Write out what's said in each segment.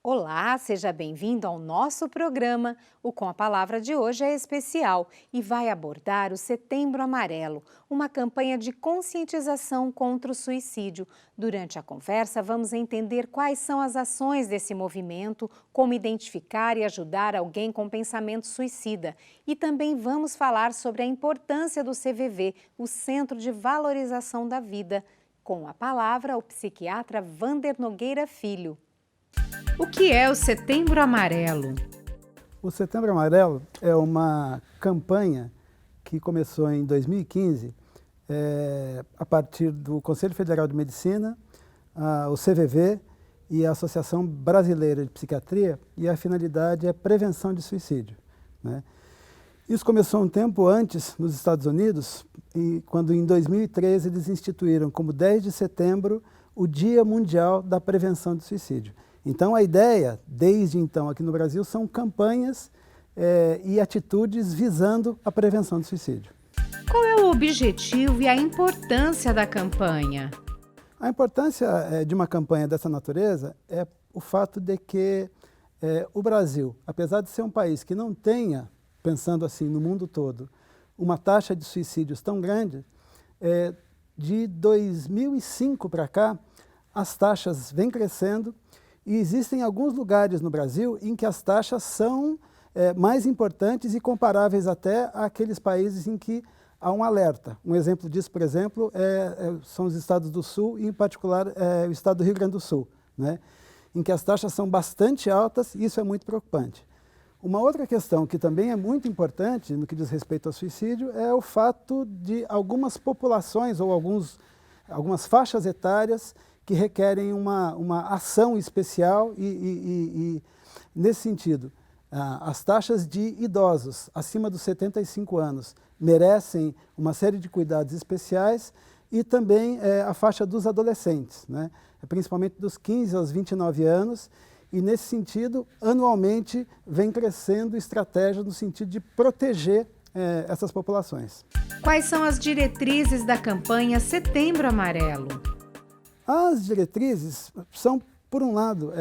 Olá, seja bem-vindo ao nosso programa. O Com a Palavra de hoje é especial e vai abordar o Setembro Amarelo, uma campanha de conscientização contra o suicídio. Durante a conversa, vamos entender quais são as ações desse movimento, como identificar e ajudar alguém com pensamento suicida. E também vamos falar sobre a importância do CVV, o Centro de Valorização da Vida. Com a palavra, o psiquiatra Wander Nogueira Filho. O que é o Setembro Amarelo? O Setembro Amarelo é uma campanha que começou em 2015, a partir do Conselho Federal de Medicina, o CVV e a Associação Brasileira de Psiquiatria, e a finalidade é prevenção de suicídio, né? Isso começou um tempo antes nos Estados Unidos, quando em 2013 eles instituíram como 10 de setembro o Dia Mundial da Prevenção de Suicídio. Então a ideia, desde então aqui no Brasil, são campanhas e atitudes visando a prevenção do suicídio. Qual é o objetivo e a importância da campanha? A importância de uma campanha dessa natureza é o fato de que o Brasil, apesar de ser um país que não tenha, pensando assim no mundo todo, uma taxa de suicídios tão grande, de 2005 para cá, as taxas vêm crescendo e existem alguns lugares no Brasil em que as taxas são mais importantes e comparáveis até àqueles países em que há um alerta. Um exemplo disso, por exemplo, são os estados do Sul, e em particular o estado do Rio Grande do Sul, né, em que as taxas são bastante altas e isso é muito preocupante. Uma outra questão que também é muito importante no que diz respeito ao suicídio é o fato de algumas populações ou algumas faixas etárias que requerem uma ação especial e nesse sentido, as taxas de idosos acima dos 75 anos merecem uma série de cuidados especiais e também a faixa dos adolescentes, né, principalmente dos 15 aos 29 anos, e nesse sentido, anualmente, vem crescendo estratégias no sentido de proteger essas populações. Quais são as diretrizes da campanha Setembro Amarelo? As diretrizes são, por um lado,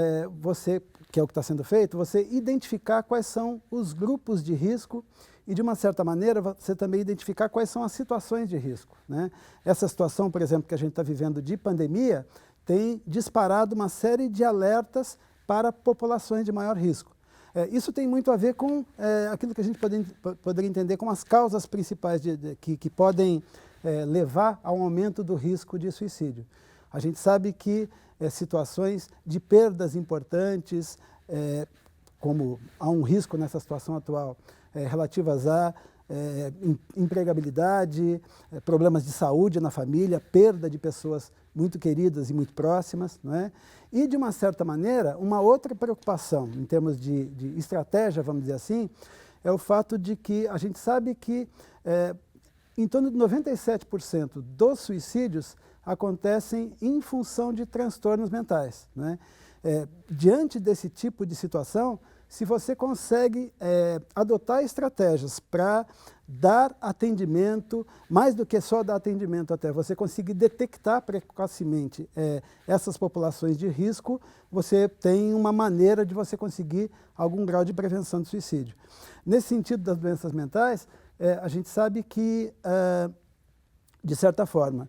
você, que é o que está sendo feito, você identificar quais são os grupos de risco e, de uma certa maneira, você também identificar quais são as situações de risco, né? Essa situação, por exemplo, que a gente está vivendo de pandemia, tem disparado uma série de alertas para populações de maior risco. Isso tem muito a ver com aquilo que a gente poderia entender como as causas principais que podem levar ao aumento do risco de suicídio. A gente sabe que situações de perdas importantes, como há um risco nessa situação atual, relativas a empregabilidade, problemas de saúde na família, perda de pessoas muito queridas e muito próximas, não é? E, de uma certa maneira, uma outra preocupação, em termos de estratégia, vamos dizer assim, é o fato de que a gente sabe que em torno de 97% dos suicídios acontecem em função de transtornos mentais, né? Diante desse tipo de situação, se você consegue adotar estratégias para dar atendimento, mais do que só dar atendimento até, você conseguir detectar precocemente essas populações de risco, você tem uma maneira de você conseguir algum grau de prevenção de suicídio. Nesse sentido das doenças mentais, a gente sabe que, de certa forma,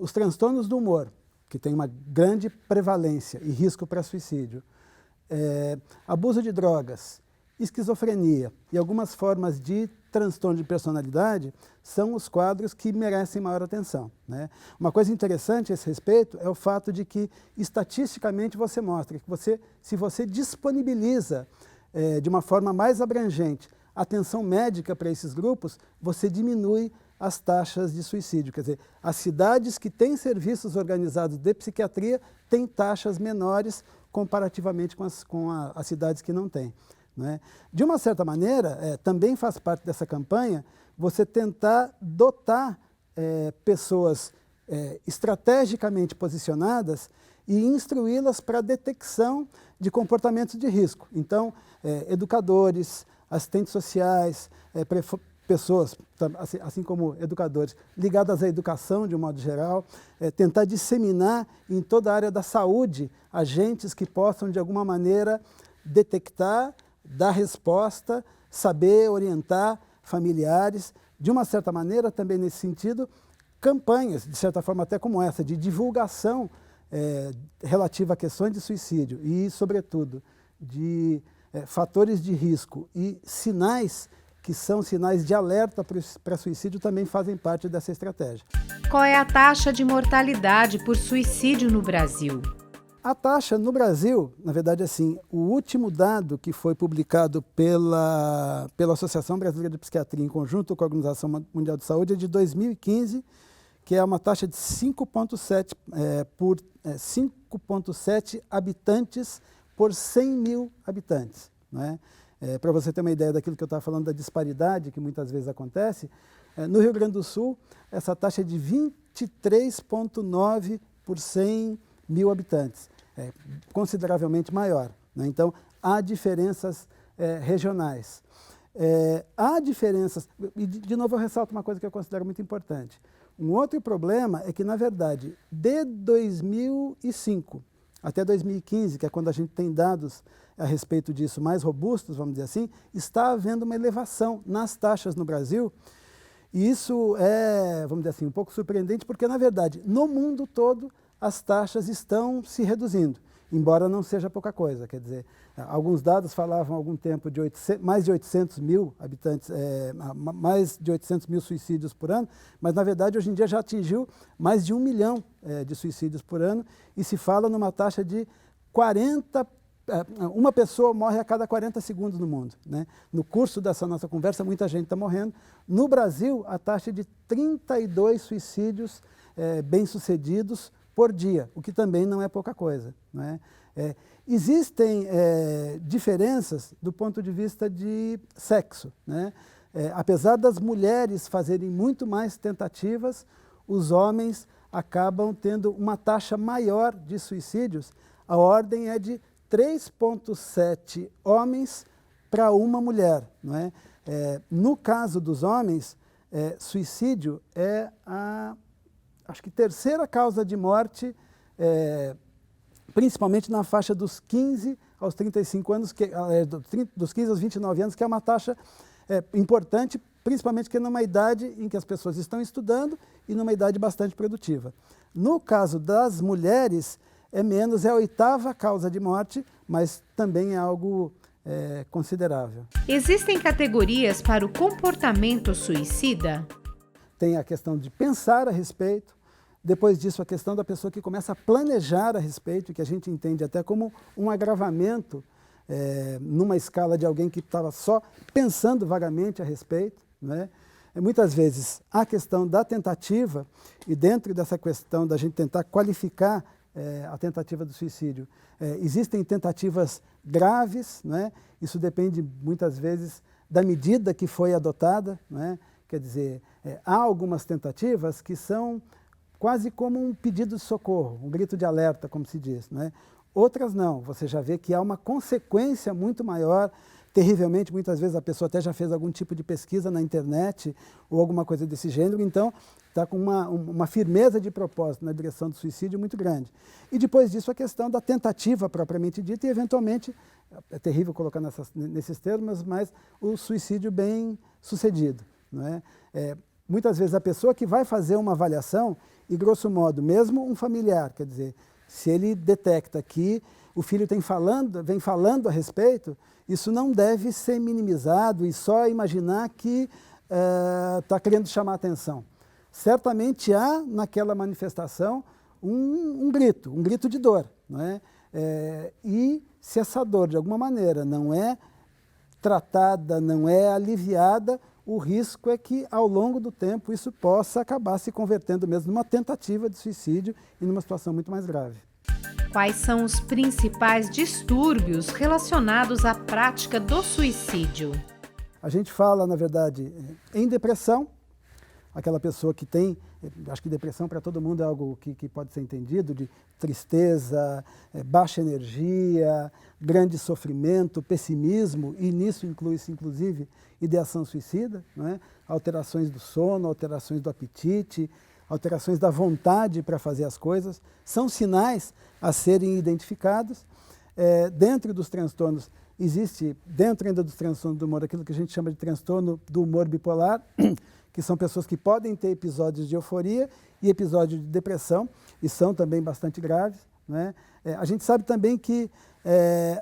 os transtornos do humor, que tem uma grande prevalência e risco para suicídio, abuso de drogas, esquizofrenia e algumas formas de transtorno de personalidade são os quadros que merecem maior atenção, né? Uma coisa interessante a esse respeito é o fato de que, estatisticamente, você mostra que se você disponibiliza de uma forma mais abrangente atenção médica para esses grupos, você diminui as taxas de suicídio. Quer dizer, as cidades que têm serviços organizados de psiquiatria têm taxas menores comparativamente com as cidades que não têm, né? De uma certa maneira, também faz parte dessa campanha você tentar dotar pessoas estrategicamente posicionadas e instruí-las para a detecção de comportamentos de risco. Então, educadores, assistentes sociais, pessoas, assim como educadores, ligadas à educação de um modo geral, tentar disseminar em toda a área da saúde agentes que possam, de alguma maneira, detectar, dar resposta, saber orientar familiares, de uma certa maneira, também nesse sentido, campanhas, de certa forma até como essa, de divulgação relativa a questões de suicídio e, sobretudo, de fatores de risco e sinais que são sinais de alerta para suicídio também fazem parte dessa estratégia. Qual é a taxa de mortalidade por suicídio no Brasil? A taxa no Brasil, na verdade, assim, o último dado que foi publicado pela Associação Brasileira de Psiquiatria em conjunto com a Organização Mundial de Saúde é de 2015, que é uma taxa de 5,7 por 5,7 habitantes por 100 mil habitantes, né? Para você ter uma ideia daquilo que eu estava falando, da disparidade que muitas vezes acontece, no Rio Grande do Sul, essa taxa é de 23,9 por 100 mil habitantes, consideravelmente maior, né? Então, há diferenças regionais. Há diferenças, e de novo eu ressalto uma coisa que eu considero muito importante. Um outro problema é que, na verdade, de 2005 até 2015, que é quando a gente tem dados a respeito disso mais robustos, vamos dizer assim, está havendo uma elevação nas taxas no Brasil, e isso é, vamos dizer assim, um pouco surpreendente, porque, na verdade, no mundo todo, as taxas estão se reduzindo, embora não seja pouca coisa. Quer dizer, alguns dados falavam há algum tempo de mais de 800 mil habitantes, mais de 800 mil suicídios por ano, mas, na verdade, hoje em dia já atingiu mais de 1 milhão de suicídios por ano, e se fala numa taxa de 40, uma pessoa morre a cada 40 segundos no mundo, né? No curso dessa nossa conversa, muita gente está morrendo. No Brasil, a taxa é de 32 suicídios bem-sucedidos por dia, o que também não é pouca coisa, né? Existem diferenças do ponto de vista de sexo, né? Apesar das mulheres fazerem muito mais tentativas, os homens acabam tendo uma taxa maior de suicídios. A ordem é de 3,7 homens para uma mulher, não é? No caso dos homens, suicídio é acho que terceira causa de morte, principalmente na faixa dos 15 aos 35 anos, dos 15 aos 29 anos, que é uma taxa importante, principalmente porque é numa idade em que as pessoas estão estudando e numa idade bastante produtiva. No caso das mulheres, é menos, é a 8ª causa de morte, mas também é algo considerável. Existem categorias para o comportamento suicida? Tem a questão de pensar a respeito, depois disso a questão da pessoa que começa a planejar a respeito, que a gente entende até como um agravamento numa escala de alguém que estava só pensando vagamente a respeito, né? Muitas vezes a questão da tentativa, e dentro dessa questão da gente tentar qualificar a tentativa do suicídio, existem tentativas graves, né? Isso depende muitas vezes da medida que foi adotada, né? Quer dizer, há algumas tentativas que são quase como um pedido de socorro, um grito de alerta, como se diz, né? Outras não, você já vê que há uma consequência muito maior, terrivelmente, muitas vezes a pessoa até já fez algum tipo de pesquisa na internet ou alguma coisa desse gênero, então está com uma firmeza de propósito na direção do suicídio muito grande. E depois disso a questão da tentativa propriamente dita e, eventualmente, é terrível colocar nesses termos, mas o suicídio bem sucedido, não é? Muitas vezes a pessoa que vai fazer uma avaliação, e grosso modo, mesmo um familiar, quer dizer, se ele detecta que o filho vem falando a respeito, isso não deve ser minimizado e só imaginar que está querendo chamar atenção. Certamente há naquela manifestação um grito de dor, não é? E se essa dor, de alguma maneira, não é tratada, não é aliviada, o risco é que, ao longo do tempo, isso possa acabar se convertendo mesmo numa tentativa de suicídio e numa situação muito mais grave. Quais são os principais distúrbios relacionados à prática do suicídio? A gente fala, na verdade, em depressão, aquela pessoa que tem Acho que depressão para todo mundo é algo que pode ser entendido, de tristeza, baixa energia, grande sofrimento, pessimismo, e nisso inclui-se, inclusive, ideação suicida, não é? Alterações do sono, alterações do apetite, alterações da vontade para fazer as coisas, são sinais a serem identificados. Dentro dos transtornos, existe, dentro ainda dos transtornos do humor, aquilo que a gente chama de transtorno do humor bipolar, que são pessoas que podem ter episódios de euforia e episódios de depressão, e são também bastante graves, né? A gente sabe também que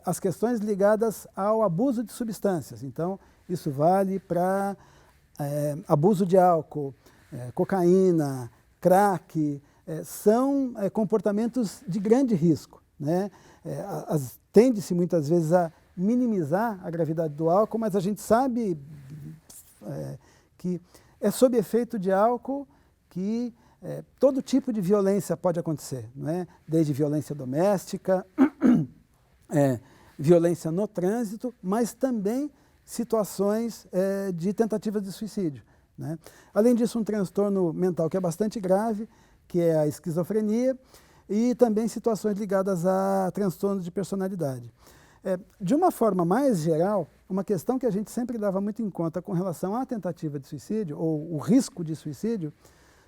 as questões ligadas ao abuso de substâncias, então isso vale para abuso de álcool, cocaína, crack, são comportamentos de grande risco, né? Tende-se muitas vezes a minimizar a gravidade do álcool, mas a gente sabe que é sob efeito de álcool que todo tipo de violência pode acontecer, não é? Desde violência doméstica, violência no trânsito, mas também situações de tentativas de suicídio, né? Além disso, um transtorno mental que é bastante grave, que é a esquizofrenia, e também situações ligadas a transtornos de personalidade. De uma forma mais geral, uma questão que a gente sempre leva muito em conta com relação à tentativa de suicídio, ou o risco de suicídio,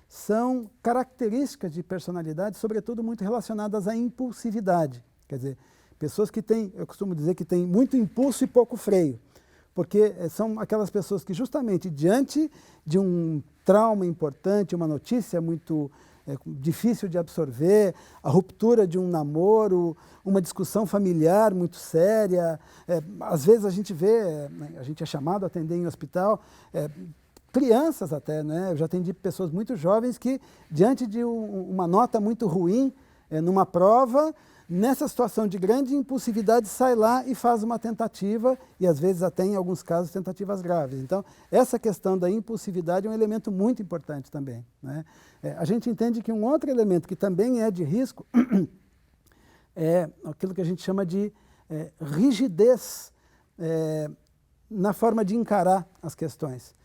são características de personalidade, sobretudo muito relacionadas à impulsividade. Quer dizer, pessoas que têm, eu costumo dizer que têm muito impulso e pouco freio, porque são aquelas pessoas que justamente diante de um trauma importante, uma notícia muito difícil de absorver, a ruptura de um namoro, uma discussão familiar muito séria. Às vezes a gente vê, a gente é chamado a atender em hospital, crianças até, né? Eu já atendi pessoas muito jovens que, diante de uma nota muito ruim numa prova, nessa situação de grande impulsividade, sai lá e faz uma tentativa, e às vezes até em alguns casos tentativas graves. Então, essa questão da impulsividade é um elemento muito importante também, né? A gente entende que um outro elemento que também é de risco é aquilo que a gente chama de rigidez na forma de encarar as questões.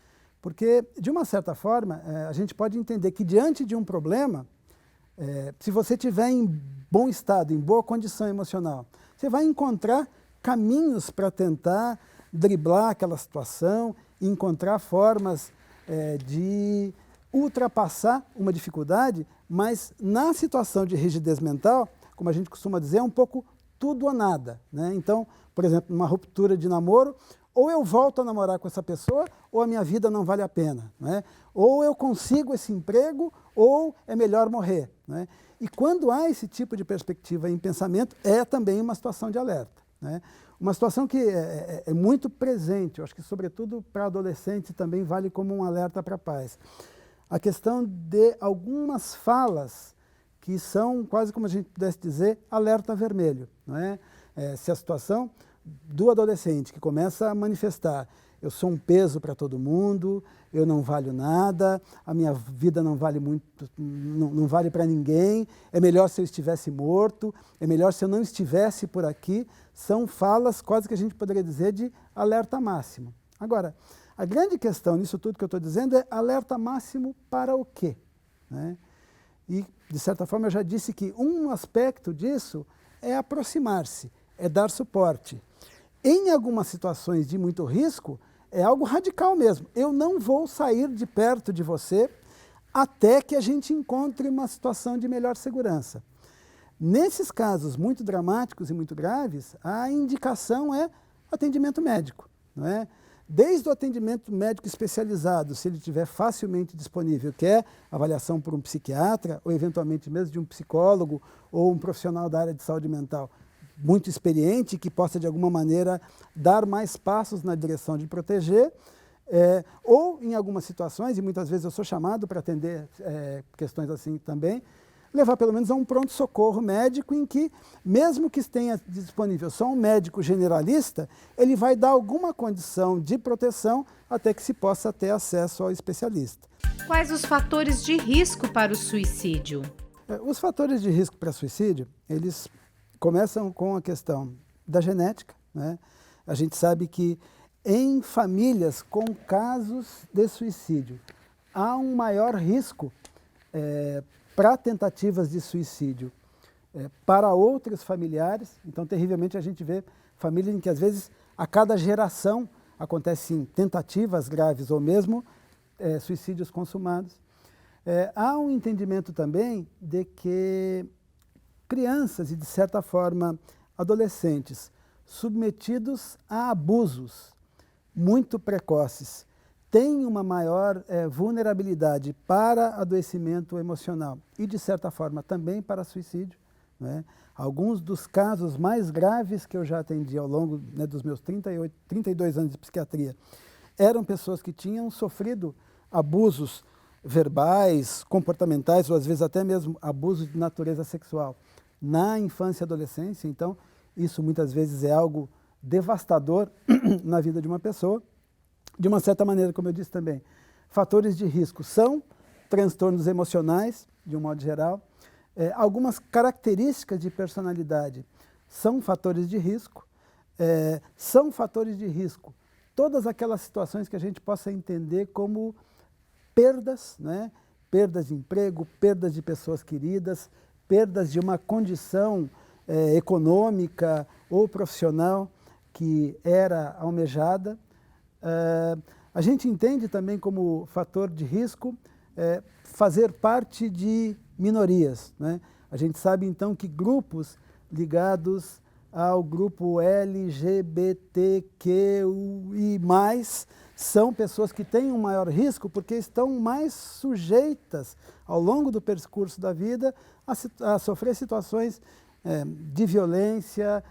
Porque, de uma certa forma, a gente pode entender que diante de um problema, se você estiver em bom estado, em boa condição emocional, você vai encontrar caminhos para tentar driblar aquela situação, e encontrar formas de ultrapassar uma dificuldade, mas na situação de rigidez mental, como a gente costuma dizer, é um pouco tudo ou nada, né? Então, por exemplo, numa ruptura de namoro, ou eu volto a namorar com essa pessoa, ou a minha vida não vale a pena, né? Ou eu consigo esse emprego, ou é melhor morrer, né? E quando há esse tipo de perspectiva em pensamento, é também uma situação de alerta, né? Uma situação que é muito presente, eu acho que sobretudo para adolescentes também vale como um alerta para pais. A questão de algumas falas que são, quase como a gente pudesse dizer, alerta vermelho, não é? Se a situação do adolescente que começa a manifestar: eu sou um peso para todo mundo, eu não valho nada, a minha vida não vale muito, não vale para ninguém, é melhor se eu estivesse morto, é melhor se eu não estivesse por aqui, são falas quase que a gente poderia dizer de alerta máximo. Agora, a grande questão nisso tudo que eu estou dizendo é alerta máximo para o quê, né? E, de certa forma, eu já disse que um aspecto disso é aproximar-se, é dar suporte. Em algumas situações de muito risco, é algo radical mesmo. Eu não vou sair de perto de você até que a gente encontre uma situação de melhor segurança. Nesses casos muito dramáticos e muito graves, a indicação é atendimento médico, não é? Desde o atendimento médico especializado, se ele estiver facilmente disponível, que é avaliação por um psiquiatra, ou eventualmente mesmo de um psicólogo, ou um profissional da área de saúde mental muito experiente, que possa de alguma maneira dar mais passos na direção de proteger, ou em algumas situações, e muitas vezes eu sou chamado para atender questões assim também, levar pelo menos a um pronto-socorro médico em que, mesmo que tenha disponível só um médico generalista, ele vai dar alguma condição de proteção até que se possa ter acesso ao especialista. Quais os fatores de risco para o suicídio? Os fatores de risco para suicídio, eles começam com a questão da genética, né? A gente sabe que em famílias com casos de suicídio há um maior risco para tentativas de suicídio para outros familiares. Então, terrivelmente, a gente vê famílias em que, às vezes, a cada geração acontecem tentativas graves ou mesmo suicídios consumados. Há um entendimento também de que crianças e, de certa forma, adolescentes submetidos a abusos muito precoces têm uma maior vulnerabilidade para adoecimento emocional e, de certa forma, também para suicídio, né? Alguns dos casos mais graves que eu já atendi ao longo, né, dos meus 32 anos de psiquiatria eram pessoas que tinham sofrido abusos verbais, comportamentais ou às vezes até mesmo abusos de natureza sexual na infância e adolescência. Então, isso muitas vezes é algo devastador na vida de uma pessoa. De uma certa maneira, como eu disse também, fatores de risco são transtornos emocionais, de um modo geral. Algumas características de personalidade são fatores de risco. São fatores de risco todas aquelas situações que a gente possa entender como perdas, né? Perdas de emprego, perdas de pessoas queridas, perdas de uma condição econômica ou profissional que era almejada. A gente entende também como fator de risco fazer parte de minorias, né? A gente sabe então que grupos ligados ao grupo LGBTQI+, são pessoas que têm um maior risco porque estão mais sujeitas ao longo do percurso da vida a sofrer situações de violência,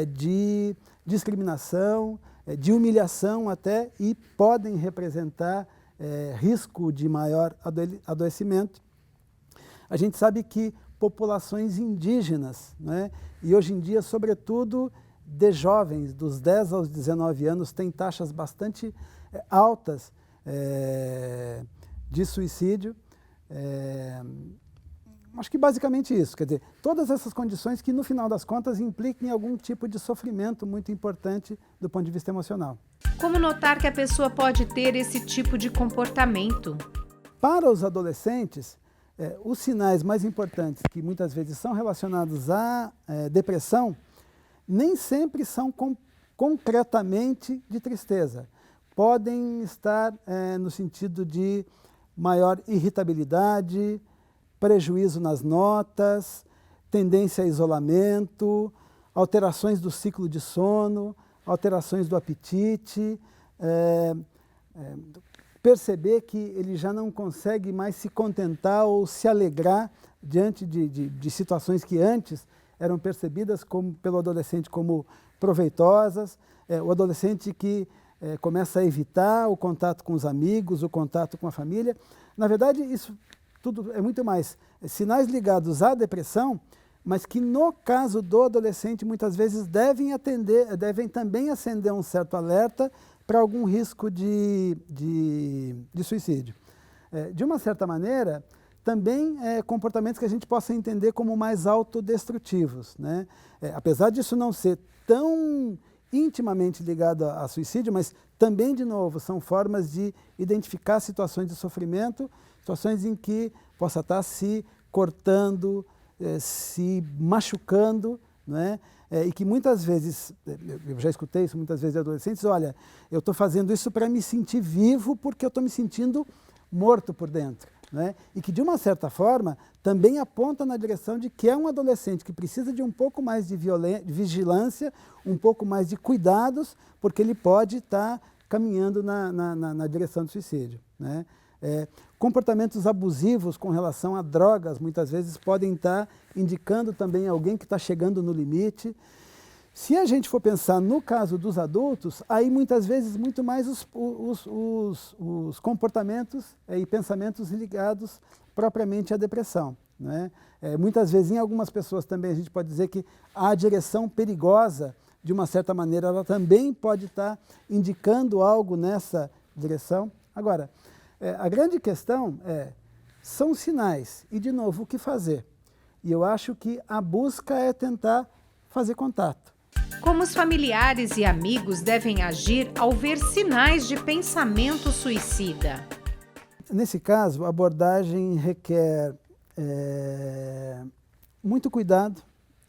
de discriminação, de humilhação até, e podem representar risco de maior adoecimento. A gente sabe que populações indígenas, né, e hoje em dia, sobretudo, de jovens, dos 10 aos 19 anos, têm taxas bastante altas de suicídio. Acho que basicamente isso, quer dizer, todas essas condições que no final das contas impliquem algum tipo de sofrimento muito importante do ponto de vista emocional. Como notar que a pessoa pode ter esse tipo de comportamento? Para os adolescentes, os sinais mais importantes, que muitas vezes são relacionados à depressão, nem sempre são concretamente de tristeza. Podem estar no sentido de maior irritabilidade, prejuízo nas notas, tendência a isolamento, alterações do ciclo de sono, alterações do apetite, perceber que ele já não consegue mais se contentar ou se alegrar diante de situações que antes eram percebidas pelo adolescente como proveitosas, o adolescente que começa a evitar o contato com os amigos, o contato com a família. Na verdade, isso tudo é muito mais sinais ligados à depressão, mas que no caso do adolescente muitas vezes devem também acender um certo alerta para algum risco de suicídio. De uma certa maneira, também comportamentos que a gente possa entender como mais autodestrutivos, né? Apesar disso não ser tão intimamente ligado a suicídio, mas também, de novo, são formas de identificar situações de sofrimento, situações em que possa estar se cortando, se machucando, né? E que muitas vezes, eu já escutei isso muitas vezes de adolescentes, olha, eu estou fazendo isso para me sentir vivo porque eu estou me sentindo morto por dentro, né? E que, de uma certa forma, também aponta na direção de que é um adolescente que precisa de um pouco mais de vigilância, um pouco mais de cuidados, porque ele pode estar caminhando na direção do suicídio, né? Comportamentos abusivos com relação a drogas, muitas vezes podem estar indicando também alguém que está chegando no limite. Se a gente for pensar no caso dos adultos, aí muitas vezes muito mais os comportamentos e pensamentos ligados propriamente à depressão, né? Muitas vezes, em algumas pessoas também, a gente pode dizer que a direção perigosa, de uma certa maneira, ela também pode estar indicando algo nessa direção. Agora, a grande questão são sinais, e de novo, o que fazer? E eu acho que a busca é tentar fazer contato. Como os familiares e amigos devem agir ao ver sinais de pensamento suicida? Nesse caso, a abordagem requer muito cuidado,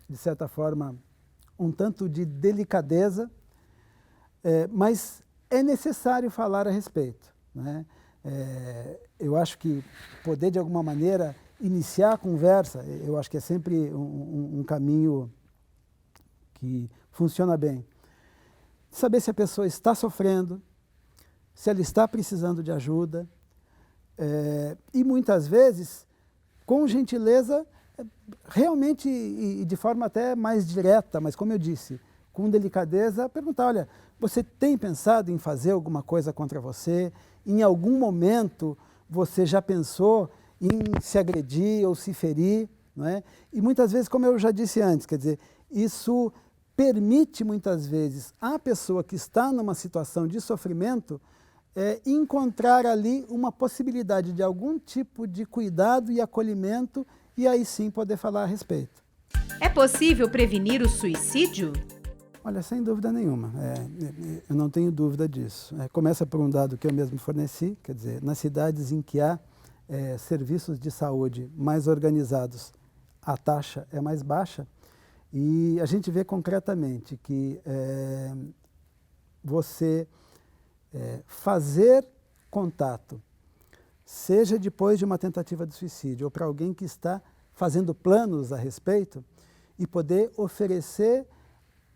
de certa forma, um tanto de delicadeza, mas é necessário falar a respeito, né? Eu acho que poder, de alguma maneira, iniciar a conversa, eu acho que é sempre um caminho que funciona bem. Saber se a pessoa está sofrendo, se ela está precisando de ajuda, e muitas vezes, com gentileza, realmente e de forma até mais direta, mas como eu disse, com delicadeza, perguntar, olha, você tem pensado em fazer alguma coisa contra você? Em algum momento você já pensou em se agredir ou se ferir? Não é? E muitas vezes, como eu já disse antes, quer dizer, isso permite muitas vezes à pessoa que está numa situação de sofrimento encontrar ali uma possibilidade de algum tipo de cuidado e acolhimento e aí sim poder falar a respeito. É possível prevenir o suicídio? Olha, sem dúvida nenhuma, eu não tenho dúvida disso. Começa por um dado que eu mesmo forneci, quer dizer, nas cidades em que há serviços de saúde mais organizados, a taxa é mais baixa e a gente vê concretamente que você fazer contato, seja depois de uma tentativa de suicídio ou para alguém que está fazendo planos a respeito e poder oferecer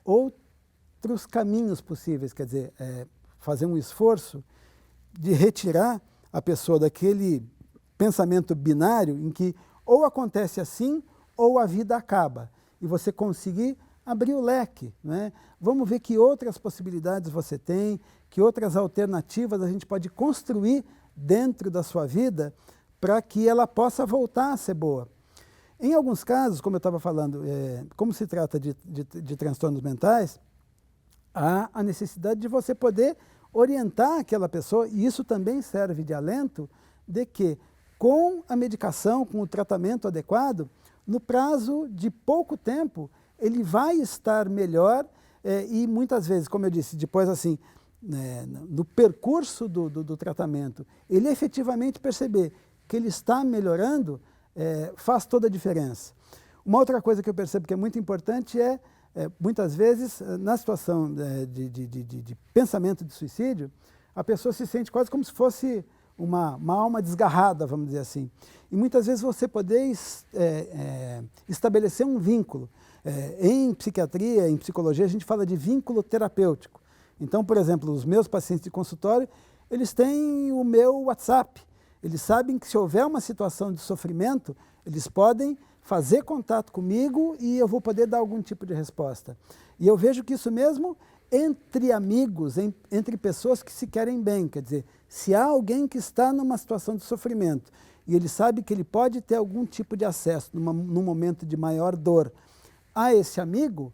outros caminhos possíveis, quer dizer, fazer um esforço de retirar a pessoa daquele pensamento binário em que ou acontece assim ou a vida acaba, e você conseguir abrir o leque, né? Vamos ver que outras possibilidades você tem, que outras alternativas a gente pode construir dentro da sua vida para que ela possa voltar a ser boa. Em alguns casos, como eu estava falando, como se trata de transtornos mentais, há a necessidade de você poder orientar aquela pessoa, e isso também serve de alento, de que com a medicação, com o tratamento adequado, no prazo de pouco tempo, ele vai estar melhor e muitas vezes, como eu disse, depois assim, no percurso do tratamento, ele efetivamente perceber que ele está melhorando, faz toda a diferença. Uma outra coisa que eu percebo que é muito importante muitas vezes, na situação de pensamento de suicídio, a pessoa se sente quase como se fosse uma alma desgarrada, vamos dizer assim. E muitas vezes você poder estabelecer um vínculo. Em psiquiatria, em psicologia, a gente fala de vínculo terapêutico. Então, por exemplo, os meus pacientes de consultório, eles têm o meu WhatsApp. Eles sabem que se houver uma situação de sofrimento, eles podem fazer contato comigo e eu vou poder dar algum tipo de resposta. E eu vejo que isso mesmo entre amigos, entre pessoas que se querem bem, quer dizer, se há alguém que está numa situação de sofrimento e ele sabe que ele pode ter algum tipo de acesso num momento de maior dor a esse amigo,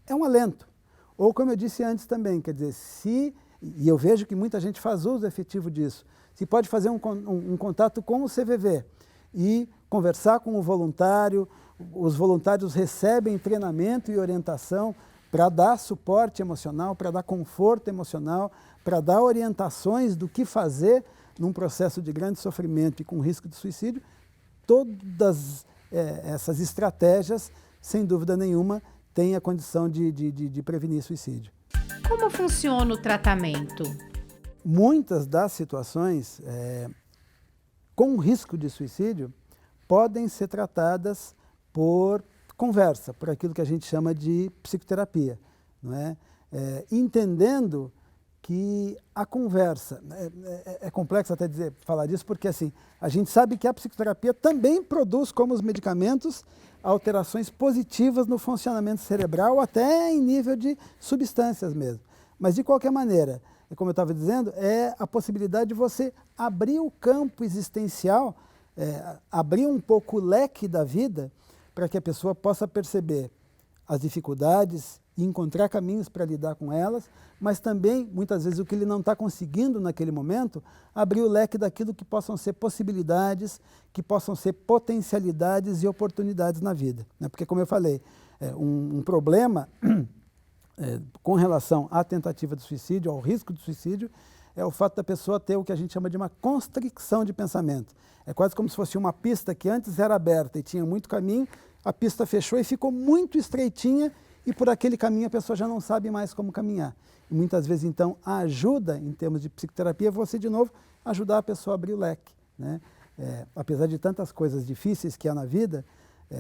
é um alento. Ou como eu disse antes também, quer dizer, e eu vejo que muita gente faz uso efetivo disso, se pode fazer um contato com o CVV e conversar com o voluntário, os voluntários recebem treinamento e orientação para dar suporte emocional, para dar conforto emocional, para dar orientações do que fazer num processo de grande sofrimento e com risco de suicídio. Todas essas estratégias, sem dúvida nenhuma, têm a condição de prevenir suicídio. Como funciona o tratamento? Muitas das situações com risco de suicídio podem ser tratadas por conversa, por aquilo que a gente chama de psicoterapia, não é? Entendendo que a conversa, é complexo até falar disso, porque assim, a gente sabe que a psicoterapia também produz, como os medicamentos, alterações positivas no funcionamento cerebral, até em nível de substâncias mesmo. Mas de qualquer maneira, como eu estava dizendo, é a possibilidade de você abrir o campo existencial, abrir um pouco o leque da vida, para que a pessoa possa perceber as dificuldades e encontrar caminhos para lidar com elas, mas também, muitas vezes, o que ele não está conseguindo naquele momento, abrir o leque daquilo que possam ser possibilidades, que possam ser potencialidades e oportunidades na vida, né? Porque, como eu falei, um problema com relação à tentativa de suicídio, ao risco de suicídio, é o fato da pessoa ter o que a gente chama de uma constricção de pensamento. É quase como se fosse uma pista que antes era aberta e tinha muito caminho, a pista fechou e ficou muito estreitinha e por aquele caminho a pessoa já não sabe mais como caminhar. E muitas vezes, então, a ajuda, em termos de psicoterapia, é você, de novo, ajudar a pessoa a abrir o leque, né? Apesar de tantas coisas difíceis que há na vida,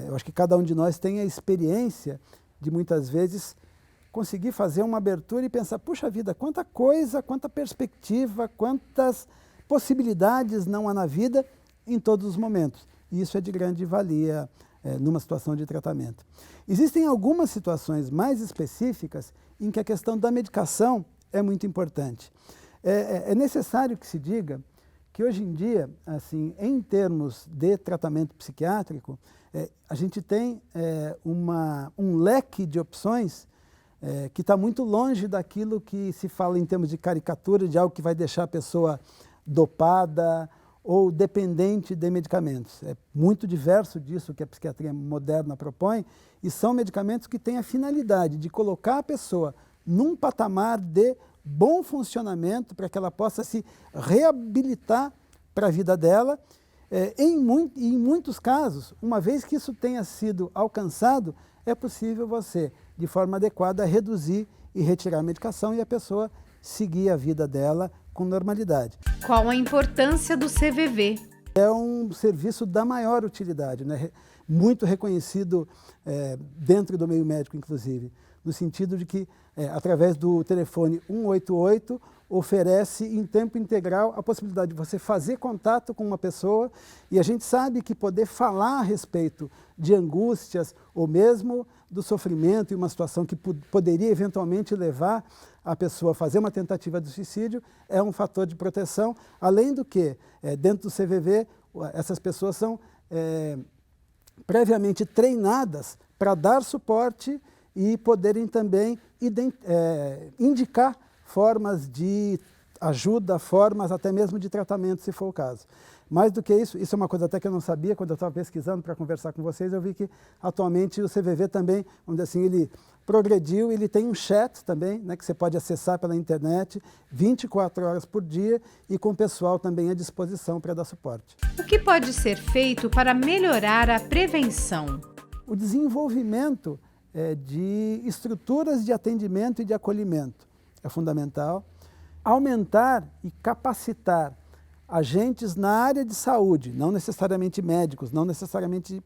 eu acho que cada um de nós tem a experiência de, muitas vezes, conseguir fazer uma abertura e pensar, puxa vida, quanta coisa, quanta perspectiva, quantas possibilidades não há na vida em todos os momentos. E isso é de grande valia numa situação de tratamento. Existem algumas situações mais específicas em que a questão da medicação é muito importante. É necessário que se diga que hoje em dia, assim, em termos de tratamento psiquiátrico, a gente tem um leque de opções que está muito longe daquilo que se fala em termos de caricatura, de algo que vai deixar a pessoa dopada ou dependente de medicamentos. É muito diverso disso que a psiquiatria moderna propõe, e são medicamentos que têm a finalidade de colocar a pessoa num patamar de bom funcionamento para que ela possa se reabilitar para a vida dela. Em muitos casos, uma vez que isso tenha sido alcançado, é possível você, de forma adequada, reduzir e retirar a medicação e a pessoa seguir a vida dela com normalidade. Qual a importância do CVV? É um serviço da maior utilidade, né? Muito reconhecido dentro do meio médico, inclusive, no sentido de que, através do telefone 188, oferece em tempo integral a possibilidade de você fazer contato com uma pessoa, e a gente sabe que poder falar a respeito de angústias ou mesmo do sofrimento em uma situação que poderia eventualmente levar a pessoa a fazer uma tentativa de suicídio é um fator de proteção, além do que, dentro do CVV, essas pessoas são previamente treinadas para dar suporte e poderem também indicar formas de ajuda, formas até mesmo de tratamento, se for o caso. Mais do que isso, isso é uma coisa até que eu não sabia, quando eu estava pesquisando para conversar com vocês, eu vi que atualmente o CVV também, vamos dizer assim, ele progrediu, ele tem um chat também, né, que você pode acessar pela internet 24 horas por dia e com o pessoal também à disposição para dar suporte. O que pode ser feito para melhorar a prevenção? O desenvolvimento de estruturas de atendimento e de acolhimento é fundamental. Aumentar e capacitar agentes na área de saúde, não necessariamente médicos, não necessariamente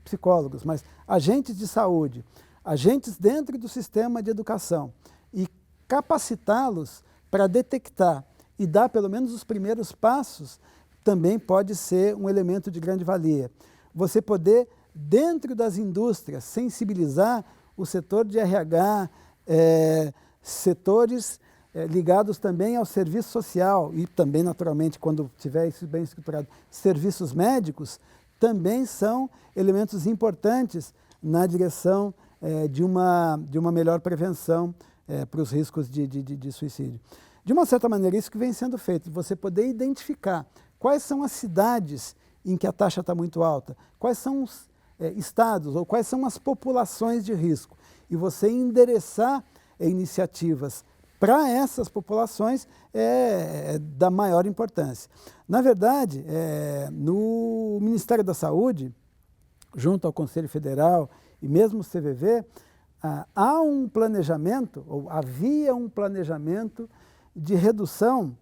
psicólogos, mas agentes de saúde, agentes dentro do sistema de educação, e capacitá-los para detectar e dar pelo menos os primeiros passos, também pode ser um elemento de grande valia. Você poder, dentro das indústrias, sensibilizar o setor de RH, setores ligados também ao serviço social e também, naturalmente, quando tiver isso bem estruturado, serviços médicos, também são elementos importantes na direção de uma melhor prevenção para os riscos de suicídio. De uma certa maneira, isso que vem sendo feito, você poder identificar quais são as cidades em que a taxa está muito alta, quais são os estados ou quais são as populações de risco, e você endereçar iniciativas para essas populações é da maior importância. Na verdade, no Ministério da Saúde, junto ao Conselho Federal e mesmo o CVV, há um planejamento, ou havia um planejamento de redução,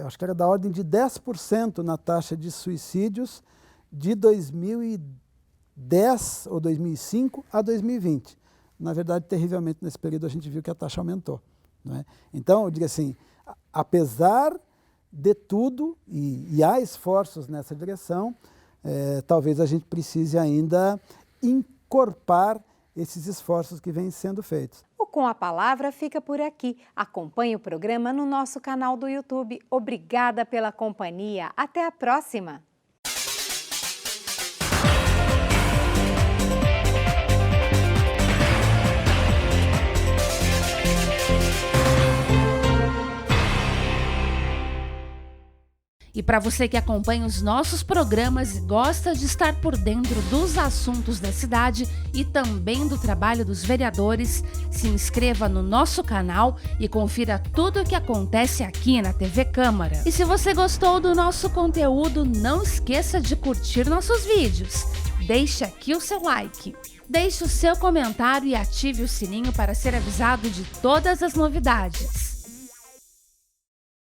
acho que era da ordem de 10% na taxa de suicídios de 2010 ou 2005 a 2020. Na verdade, terrivelmente, nesse período a gente viu que a taxa aumentou. Não é? Então, eu digo assim, apesar de tudo, e há esforços nessa direção, talvez a gente precise ainda encorpar esses esforços que vêm sendo feitos. O Com a Palavra fica por aqui. Acompanhe o programa no nosso canal do YouTube. Obrigada pela companhia. Até a próxima! E para você que acompanha os nossos programas e gosta de estar por dentro dos assuntos da cidade e também do trabalho dos vereadores, se inscreva no nosso canal e confira tudo o que acontece aqui na TV Câmara. E se você gostou do nosso conteúdo, não esqueça de curtir nossos vídeos. Deixe aqui o seu like. Deixe o seu comentário e ative o sininho para ser avisado de todas as novidades.